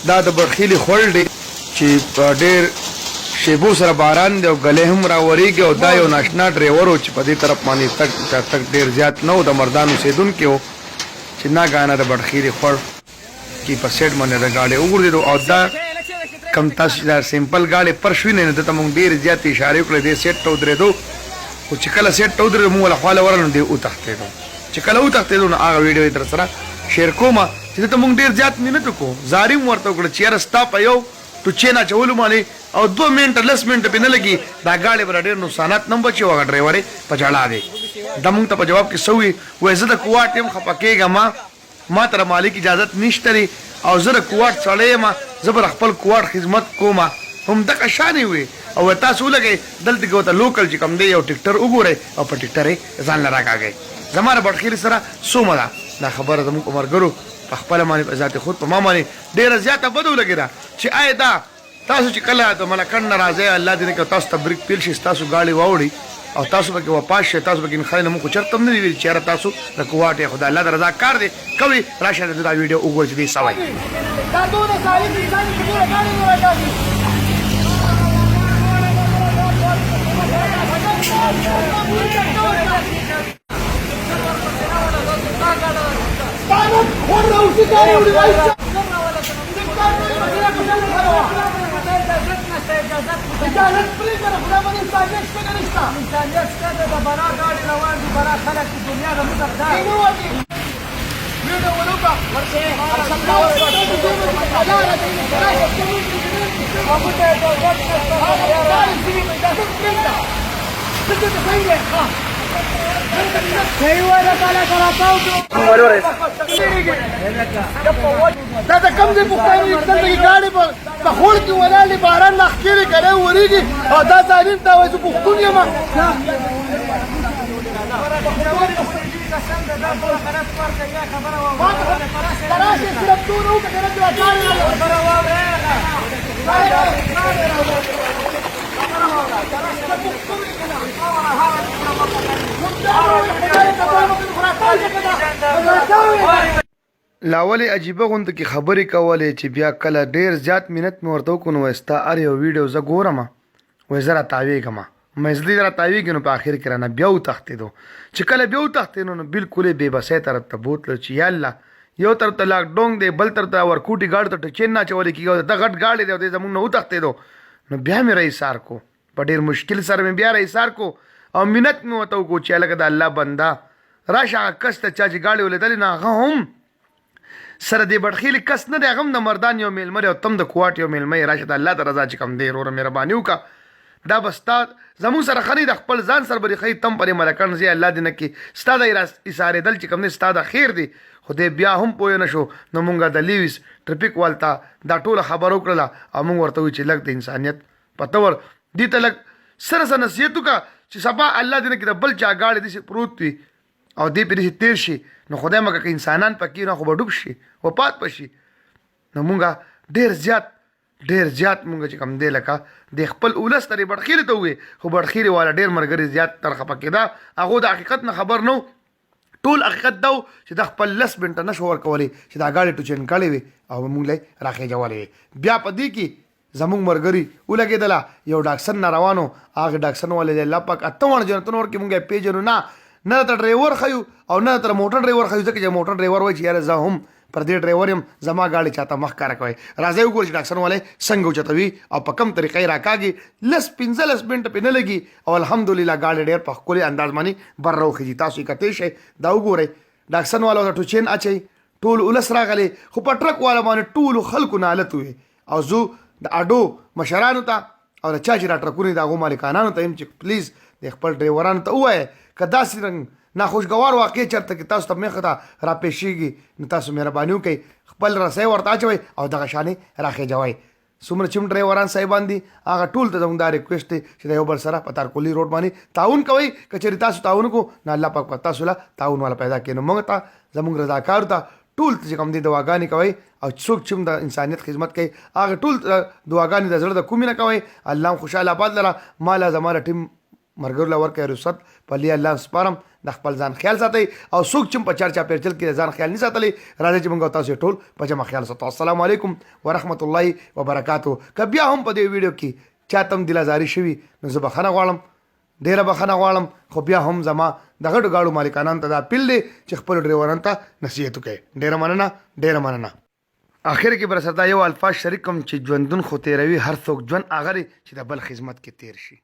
دا د برخیلی خوړ دی چې په ډېر شیبو سره باران دی او ګلې هم راورېږي او دا یو ناشنا ډریور و چې په دې طرف باندې تګ ډېر زیات نه و د مردان اوسېدونکی و چې ناګانه د برخیلی خوړ کې په سیټ باندې د ګاډۍ وګرځېدو او دا کم تاسو دا سمپل ګاډۍ پر شوې نه دته موږ ډېرې زیاتې اشارې وکړې دې سیټ ته ودرېدو خو چې کله سیټ ته ودرېدو موږ له خواله ورغلو نو دې وتښتېدو چې کله وتښتېدو نو هغه ویډیو یې در سره شیر کومه چې دته موږ ډېر زیات مینت وکړو زاري مو ورته وکړه چې یاره ستا په یو ټوچې نه اچولو باندې او 2 منټه 10 منټه پې نه لګي دا ګاډۍ به ډېر نقصانات نه بچي او هغه ډرایور یې په جړا دی دا موږ ته په جواب کې څه ووي وایي زه د کوواټ یم خفه کېږم ما ته مالک اجازت نشته دی او زه د کوواټ سړی یم زه به خپل کوواټ خدمت کوم هم دغه شانې وي او تاسو ولګئ دلته کې ورته لوکل چې کوم دی یو ټکټر وګورئ او په ټکټر یې ځان له راکاږئ زما د بډخیلي سره څومره ده دا خبره زموږ په ملګرو په خپله باندې په ذات خود په ما باندې ډېره زیاته بده ولګېده چې آیا دا تاسو چې کله د ملکڼ نه راځئ الله دې نه کوي تاسو ته بریک پیل شي ستاسو ګاډۍ واوړي او تاسو به کې واپس شئ تاسو به کې خلک نه موږ چېرته هم نه دي ویلي چې یاره تاسو د کوواټ یې خدای الله د رضا کار دی کوئ راشه دا ویډیو وګورئ چې دې څه وایي دا د کم ځای پوښتنه وي دلته کې ګاډۍ په خوړ کې ولاړې باران نه ښکېلې کنه ورېږي او دا ظالم ته وایي زه پښتون یم راشئ صرف دومره وکړه کنه چې لاولې عجیبه غونته کې خبرې کولې چې بیا کله ډېر زیات منت مې ورته وکړو نو وایي ستا هر یو ویډیو زه ګورم وایي زه راتاوېږم مزدي راتاوېږي نو په آخر کې رانه بیا وتښتېدو چې کله بیا وتښتېدو نو بلکل یې بېبسۍ طرف ته بوتلو چې یا الله یو طرف ته لاکډاون دی بل طرف ته ورکوټي ګاډي ته ټچین نه اچولی کېږي دا غټ ګاډی دی او دی زموږ نه وتښتېدو نو بیا مې رئیسار کو په ډېر مشکل سره مې بیا رئیسار کو او منت مې ورته وکړو چې هلکه د الله بنده راشه هغه کس ته چا چې ګاډۍ ولیدلې نه هغه هم سره دې بډخیلي کس نه دی هغه هم د مردان یو میلمه دی او تم د کوواټ یو میلمه یې راشه د الله د رضا چې کوم دی وروره مهرباني وکړه دا به ستا زموږ سره ښه نه د خپل ځان سره به دې ښایي تم پرې ملکڼ ځې الله دې نه کړي ستا د ایسارېدل چې کوم دی ستا د خیر دی خو دی بیا هم پوه نه شو نو مونږ د لیویس ټرفیک والته دا ټوله خبره وکړله او مونږ ورته وایو چې لږ د انسانیت په طور دې ته لږ سره سره نصیحت وکړه چې سبا الله دې نه کړي د بل چا ګاډۍ داسې پروت وي او دې پرې داسې تېر شي نو خدای مګه که انسانان پکې نه خو به ډوب شي وفات به شي نو مونږ ډېر زیات مونږ چې کوم دی لکه د خپل اولس ته یې بډخیلي ته ووایې خو بډخیلي والا ډېر ملګري زیات تر خفه کېده هغو د حقیقت نه خبر نه ټول حقیقت دا و چې دا خپل 10 منټه نه شو ورکولی چې دا ګاډۍ ټوچین کړې وي او مونږ له یې راخېجولې وي بیا په دې کې زموږ ملګري ولګېدله یو ډاکسن نه روانو هغه ډاکسن والے دی الله پاک اته وړ جنتونه ورکړي مونږ یې پیژنو نه ته ډرایور ښیو او نه ته موټر ډرایور ښیو ځکه چې موټر ډرایور وایي چې یاره زه هم پر دې ډرایور یم زما ګاډۍ چاته مخ کاره کوئ راځئ وګورئ چې ډاکسن والی څنګه اوچتوي او په کوم طریقه یې راکاږي 15 منټه پې نه لګي او الحمدلله ګاډۍ ډېر په ښکلي انداز باندې بر راوخېږي تاسو یې کتی شئ دا وګورئ ډاکسن والا ورته ټوچین اچوي ټول ولس راغلی خو په ټرک والا باندې ټولو خلکو نه حالت وي او زه د اډو مشرانو ته او د چا چې را ټرکونه د هغو مالکانانو ته یم چې پلیز د خپل ډرایورانو ته ووایه که داسې رنګ ناخوشګوار واقع چېرته کې تاسو ته مخې ته راپېښېږي نو تاسو مهرباني وکړئ خپل رسۍ ورته اچوئ او دغه شانې راخېجوئ څومره چې هم ډرایوران صاحبان دي هغه ټول ته زموږ دا ریکویسټ دی چې د یو بل سره په تارکولي روډ باندې تعاون کوئ که چېرې تاسو تعاون وکړو نو الله پاک په تاسو له تعاون والا پیدا کړي نو موږ ته زموږ رضاکارو ته ټول چې کوم دي دعاګانې کوئ او څوک چې هم د انسانیت خدمت کوي هغه ټول دعاګانې د زړه د کومې نه کوئ الله هم خوشحاله آباد لره ما له زما له ټیم مرګر لور کې رخصت پلی الله سپارم د خپل ځان خیال ساتي او څوک چې په چرچا پیرچل کې ځان خیال نه ساتلی راځي چې موږ تاسو ټول په جمع خیال ساتو السلام علیکم ورحمت الله وبرکاتو که بیا هم په دې ویډیو کې چاته هم دلازاري شوي نو زه بخښنه غواړم ډیره بخښنه غواړم خو بیا هم زما د غټو گاډو مالکانان ته دا اپیل دی چې خپل ډریورانو ته نصیحت وکړي ډیره مننه اخر کې بر سره یو الفاظ شریک کوم چې ژوندون خو تیروي هر څوک ژوند هغه چې د بل خدمت کې تیر شي